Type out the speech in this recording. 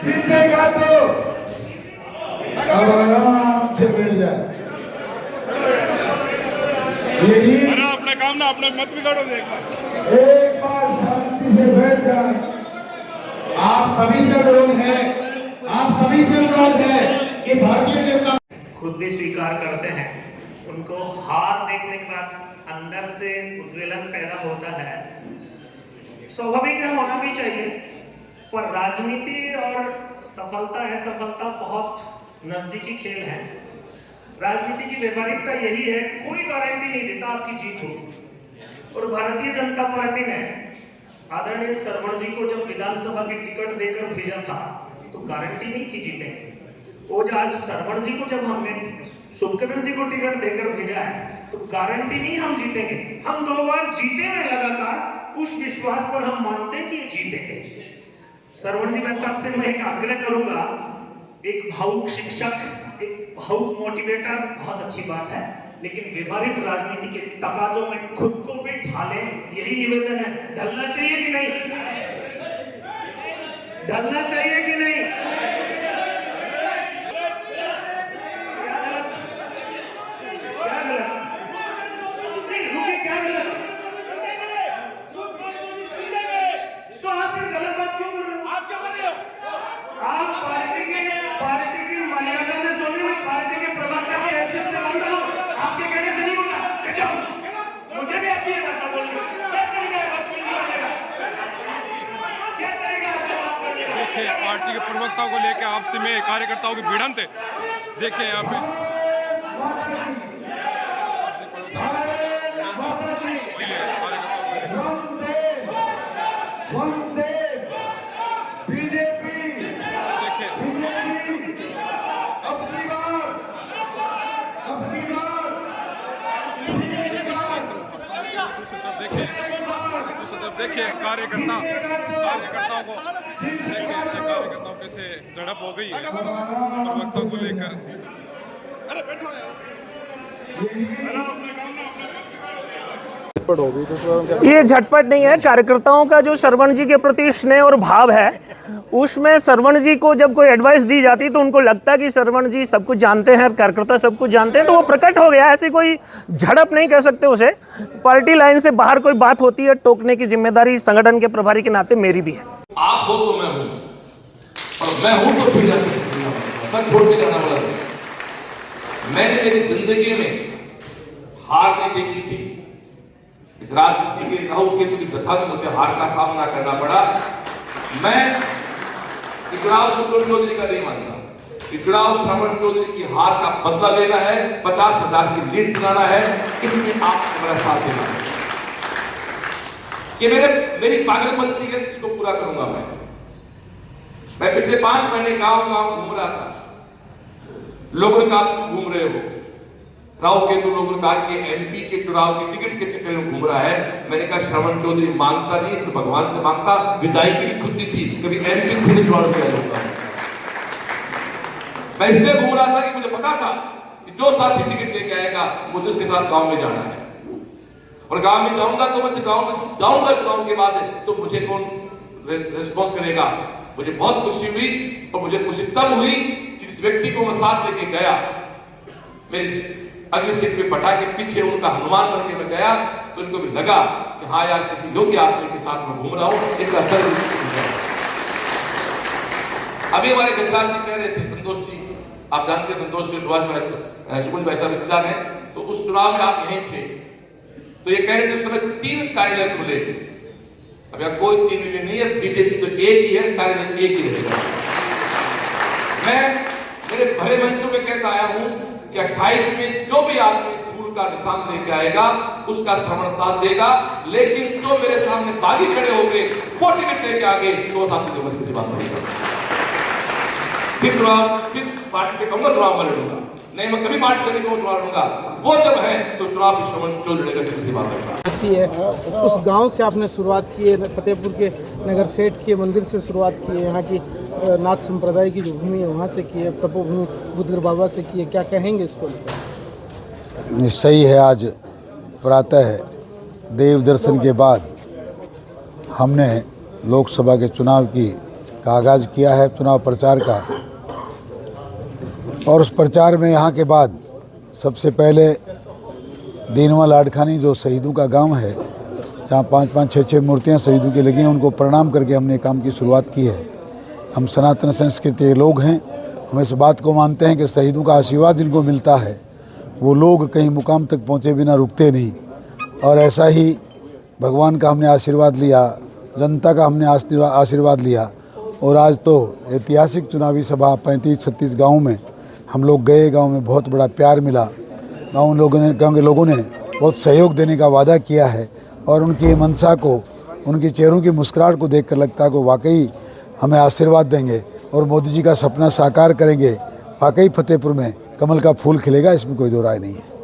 जीतेगा तो अब आराम से बैठ जाए। यही अपने काम ना अपने मत बिगाड़ो। एक बार शांति से बैठ जाए। आप सभी से अनुरोध है, आप सभी से अनुरोध है कि भारतीय जनता खुद भी स्वीकार करते हैं, उनको हार देखने के बाद अंदर से उद्वेलन पैदा होता है। स्वाभाविक है, होना भी चाहिए, पर राजनीति और सफलता है, सफलता बहुत नजदीकी खेल है। राजनीति की व्यवहारिकता यही है, कोई गारंटी नहीं देता आपकी जीत हो। और भारतीय जनता पार्टी ने आदरणीय सरवण जी को जब विधानसभा की टिकट देकर भेजा था तो गारंटी नहीं थी जीतेंगे। वो जो आज सरवण जी को जब हमने शुभकरण जी को टिकट देकर भेजा है तो गारंटी नहीं हम जीतेंगे। हम 2 बार जीते हैं लगातार, उस विश्वास पर हम मानते हैं कि ये जीतेंगे। सरवण जी, मैं सबसे मैं एक आग्रह करूंगा, एक भावुक शिक्षक, एक भावुक मोटिवेटर बहुत अच्छी बात है, लेकिन व्यवहारिक राजनीति के तकाजों में खुद को भी ढालें, यही निवेदन है। ढलना चाहिए कि नहीं? ढलना चाहिए कि नहीं? क्या गलत? नहीं, रुकिए, क्या गलत? तो आप फिर गलत बात क्यों कर रहे हो? आप क्या कर रहे हो? आप पार्टी की मर्यादा में सोने में पार्टी के प्रवक्ता की हैसियत से बोल रहा हूँ, आपके कहने से नहीं बोला। चल जाओ, मुझे भी आपकी भाषा बोलनी। क्या करेगा क्या करेगा देखिए, पार्टी के प्रवक्ताओं को लेकर आपसे में कार्यकर्ताओं की भिड़ंत है। देखिए यहाँ पे देखिए कार्यकर्ताओं पे से झड़प हो गई है प्रवक्ताओं को लेकर। अरे बैठो यार। ये झटपट नहीं है। कार्यकर्ताओं का जो सरवण जी के प्रति स्नेह और भाव है, उसमें सरवण जी को जब कोई एडवाइस दी जाती तो उनको लगता कि सरवण जी सब कुछ जानते हैं, कार्यकर्ता सब कुछ जानते हैं, तो वो प्रकट हो गया। ऐसी कोई झड़प नहीं कह सकते उसे। पार्टी लाइन से बाहर कोई बात होती है, टोकने की जिम्मेदारी संगठन के प्रभारी के नाते मेरी भी है। आप हो तो मैं हूं, और मैं हूं तो फिर मैं छोड़ के जाना वाला हूं। मैंने मेरी जिंदगी में हार नहीं देखी थी। इस राजनीति के राहु केतु की दशा में मुझे हार का सामना करना पड़ा। मैं चुनाव सुब्रमण्यम चौधरी का नहीं मानता। चुनाव श्रवण चौधरी की हार का बदला लेना है, 50,000 की लीड दिलाना है, इसमें आपको मेरा साथ देना है कि मेरी पागलपंती है, इसको पूरा करूंगा। मैं पिछले 5 महीने गांव घूम रहा था। लोगों ने कहा घूम रहे हो, राहु केतु लोगों ने कहा कि एमपी के चुनाव की टिकट के चक्कर में घूम रहा है। मैंने कहा श्रवण चौधरी मांगता नहीं तो भगवान से मांगता, विदाई की भी खुद थी, कभी एमपी खुद चुनाव किया जाऊंगा। मैं इसलिए घूम रहा था कि मुझे पता था कि जो साथी टिकट लेके आएगा मुझे उसके साथ गांव में जाना है, और गांव में जाऊंगा तो मैं गांव में जाऊंगा चुनाव के बाद तो मुझे कौन रिस्पॉन्स करेगा। मुझे बहुत खुशी हुई, और मुझे खुशी तब हुई कि जिस व्यक्ति को मैं साथ लेके गया, मेरी अगली सीट पे बैठा के पीछे उनका हनुमान बन के मैं गया, तो उनको भी लगा कि हाँ यार, किसी योग्य आदमी के साथ मैं घूम रहा हूँ। इसका असर अभी हमारे गजराज जी कह रहे थे, संतोष जी, आप जानते हैं संतोष जी सुभाष सुकुल भाई साहब रिश्तेदार हैं, तो उस चुनाव में आप यहीं थे, तो ये कह रहे थे उस समय 3 कार्यालय खुले। अब यहाँ कोई 3 मिलियन नहीं है, बीजेपी तो एक ही है, कार्यालय एक ही रहेगा। मैं मेरे भरे मंचों में कहता आया हूँ कि 28 में जो भी आदमी फूल का निशान लेके आएगा उसका श्रवण साथ देगा, लेकिन जो मेरे सामने बागी खड़े हो गए वो टिकट लेके आ गए तो साथ से किसी बात नहीं। फिर पार्टी से कहूंगा चुनाव में लड़ूंगा, नहीं मैं कभी पार्टी से नहीं कहूँ चुनाव लड़ूंगा। वो जब है तो चुनाव श्रवण चौधरी लड़ेगा, किसी बात नहीं। उस गांव से आपने शुरुआत की है, फतेहपुर के नगर सेठ के मंदिर से शुरुआत की है, यहाँ की नाथ संप्रदाय की जो भूमि है वहाँ से की है, तपोभूमि बुद्धगढ़ बाबा से की है, क्या कहेंगे इसको? सही है। आज प्रातः देव दर्शन के बाद हमने लोकसभा के चुनाव की का आगाज़ किया है चुनाव प्रचार का। और उस प्रचार में यहाँ के बाद सबसे पहले दीनवा लाडखानी जो शहीदों का गांव है, जहाँ 5-5, 6-6 मूर्तियाँ शहीदों की लगी हैं, उनको प्रणाम करके हमने काम की शुरुआत की है। हम सनातन संस्कृति के लोग हैं, हम इस बात को मानते हैं कि शहीदों का आशीर्वाद जिनको मिलता है वो लोग कहीं मुकाम तक पहुँचे बिना रुकते नहीं। और ऐसा ही भगवान का हमने आशीर्वाद लिया, जनता का हमने आशीर्वाद लिया। और आज तो ऐतिहासिक चुनावी सभा 35-36 गाँव में हम लोग गए, गांव में बहुत बड़ा प्यार मिला। गांव के लोगों ने बहुत सहयोग देने का वादा किया है और उनकी मंशा को, उनके चेहरों की मुस्कुराहट को देखकर लगता है कि वाकई हमें आशीर्वाद देंगे और मोदी जी का सपना साकार करेंगे। वाकई फतेहपुर में कमल का फूल खिलेगा, इसमें कोई दो राय नहीं है।